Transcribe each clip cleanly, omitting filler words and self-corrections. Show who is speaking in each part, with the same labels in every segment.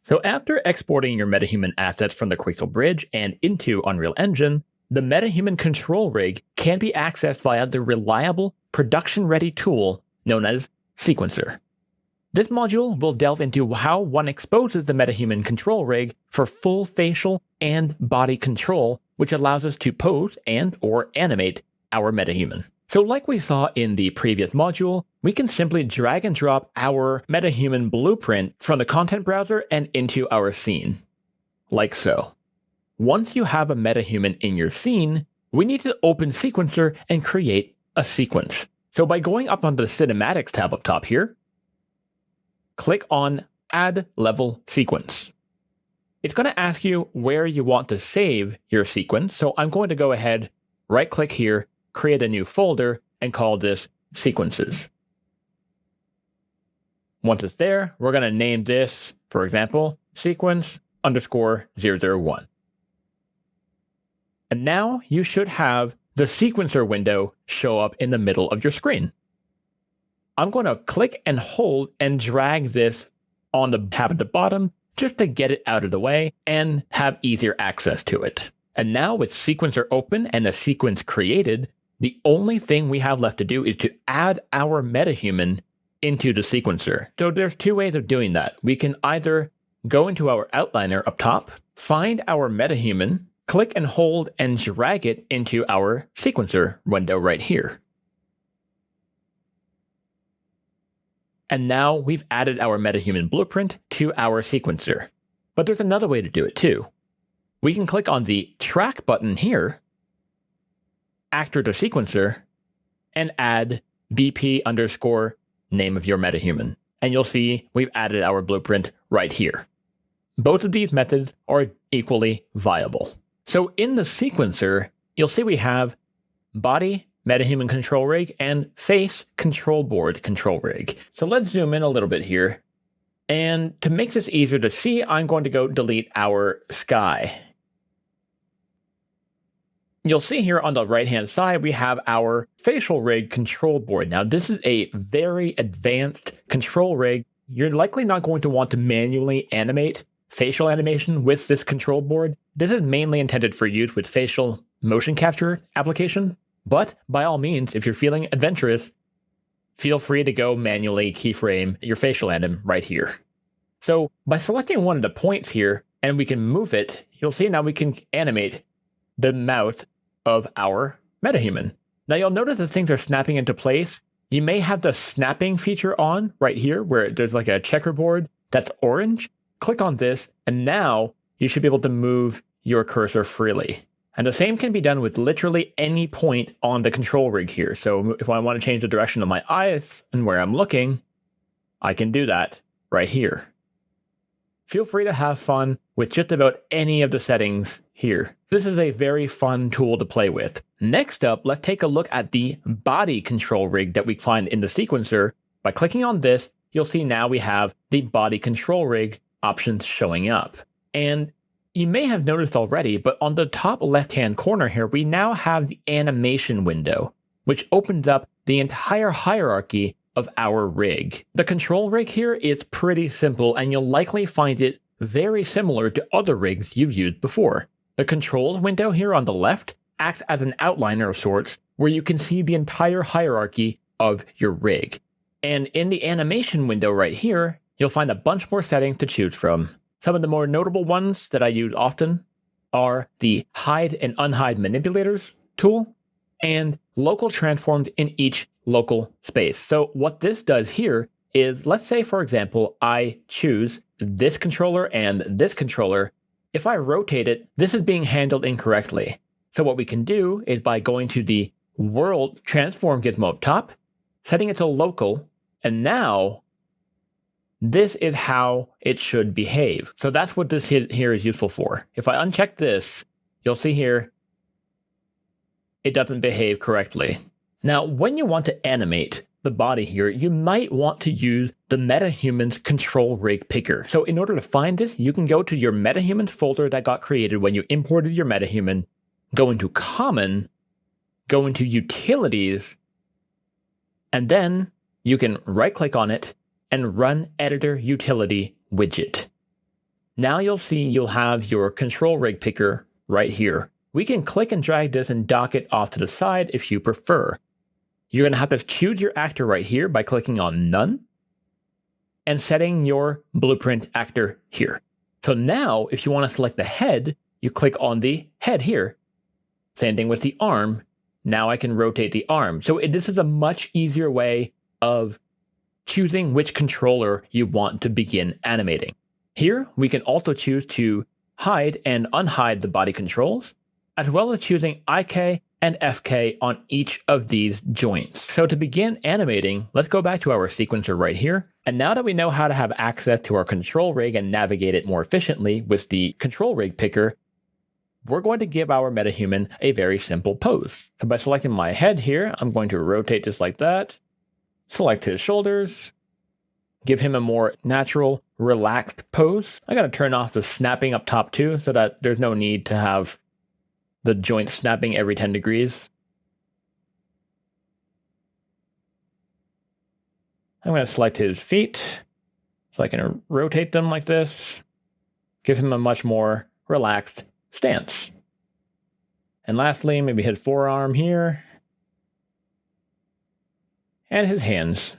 Speaker 1: So after exporting your MetaHuman assets from the Quixel Bridge and into Unreal Engine, the MetaHuman control rig can be accessed via the reliable, production-ready tool known as Sequencer. This module will delve into how one exposes the MetaHuman control rig for full facial and body control, which allows us to pose and or animate our MetaHuman. So like we saw in the previous module, we can simply drag and drop our MetaHuman blueprint from the content browser and into our scene, like so. Once you have a MetaHuman in your scene, we need to open Sequencer and create a sequence. So by going up on the Cinematics tab up top here, click on Add Level Sequence. It's going to ask you where you want to save your sequence, so I'm going to go ahead, right-click here, create a new folder, and call this Sequences. Once it's there, we're going to name this, for example, sequence_001. And now you should have the sequencer window show up in the middle of your screen. I'm going to click and hold and drag this on the tab at the bottom just to get it out of the way and have easier access to it. And now with Sequencer open and a sequence created, the only thing we have left to do is to add our MetaHuman into the sequencer. So there's two ways of doing that. We can either go into our outliner up top, find our MetaHuman, click and hold and drag it into our sequencer window right here. And now we've added our MetaHuman blueprint to our sequencer. But there's another way to do it too. We can click on the track button here, actor to sequencer, and add BP_name of your MetaHuman. And you'll see we've added our blueprint right here. Both of these methods are equally viable. So in the sequencer, you'll see we have body MetaHuman control rig and face control board control rig. So let's zoom in a little bit here. And to make this easier to see, I'm going to go delete our sky. You'll see here on the right-hand side, we have our facial rig control board. Now, this is a very advanced control rig. You're likely not going to want to manually animate facial animation with this control board. This is mainly intended for use with facial motion capture application. But by all means, if you're feeling adventurous, feel free to go manually keyframe your facial anim right here. So by selecting one of the points here, and we can move it, you'll see now we can animate the mouth of our MetaHuman. Now you'll notice that things are snapping into place. You may have the snapping feature on right here, where there's like a checkerboard that's orange. Click on this, and now you should be able to move your cursor freely. And the same can be done with literally any point on the control rig here. So if I want to change the direction of my eyes and where I'm looking, I can do that right here. Feel free to have fun with just about any of the settings here. This is a very fun tool to play with. Next up, let's take a look at the body control rig that we find in the sequencer. By clicking on this, you'll see now we have the body control rig options showing up. And you may have noticed already, but on the top left-hand corner here, we now have the animation window, which opens up the entire hierarchy of our rig. The control rig here is pretty simple, and you'll likely find it very similar to other rigs you've used before. The controls window here on the left acts as an outliner of sorts, where you can see the entire hierarchy of your rig. And in the animation window right here, you'll find a bunch more settings to choose from. Some of the more notable ones that I use often are the hide and unhide manipulators tool and local transforms in each local space. So what this does here is, let's say, for example, I choose this controller and this controller. If I rotate it, this is being handled incorrectly. So what we can do is by going to the world transform gizmo up top, setting it to local, and now this is how it should behave. So that's what this here is useful for. If I uncheck this, you'll see here, it doesn't behave correctly. Now, when you want to animate the body here, you might want to use the MetaHumans control rig picker. So in order to find this, you can go to your MetaHumans folder that got created when you imported your MetaHuman, go into Common, go into Utilities, and then you can right-click on it and run Editor Utility Widget. Now you'll see you'll have your control rig picker right here. We can click and drag this and dock it off to the side if you prefer. You're going to have to choose your actor right here by clicking on None and setting your blueprint actor here. So now, if you want to select the head, you click on the head here. Same thing with the arm. Now I can rotate the arm. So this is a much easier way of choosing which controller you want to begin animating. Here, we can also choose to hide and unhide the body controls, as well as choosing IK and FK on each of these joints. So to begin animating, let's go back to our sequencer right here. And now that we know how to have access to our control rig and navigate it more efficiently with the control rig picker, we're going to give our metahuman a very simple pose. So by selecting my head here, I'm going to rotate this like that, select his shoulders, give him a more natural, relaxed pose. I gotta turn off the snapping up top too, so that there's no need to have the joint snapping every 10 degrees. I'm going to select his feet, so I can rotate them like this, give him a much more relaxed stance. And lastly, maybe his forearm here, and his hands.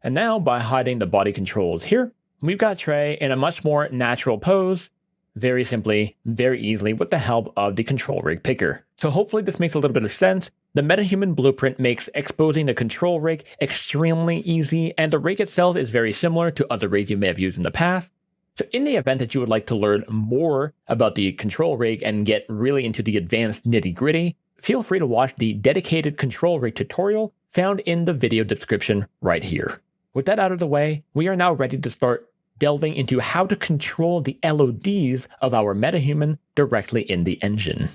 Speaker 1: And now, by hiding the body controls here, we've got Trey in a much more natural pose, very simply, very easily, with the help of the control rig picker. So hopefully this makes a little bit of sense. The MetaHuman blueprint makes exposing the control rig extremely easy, and the rig itself is very similar to other rigs you may have used in the past. So in the event that you would like to learn more about the control rig and get really into the advanced nitty-gritty, feel free to watch the dedicated control rig tutorial found in the video description right here. With that out of the way, we are now ready to start delving into how to control the LODs of our metahuman directly in the engine.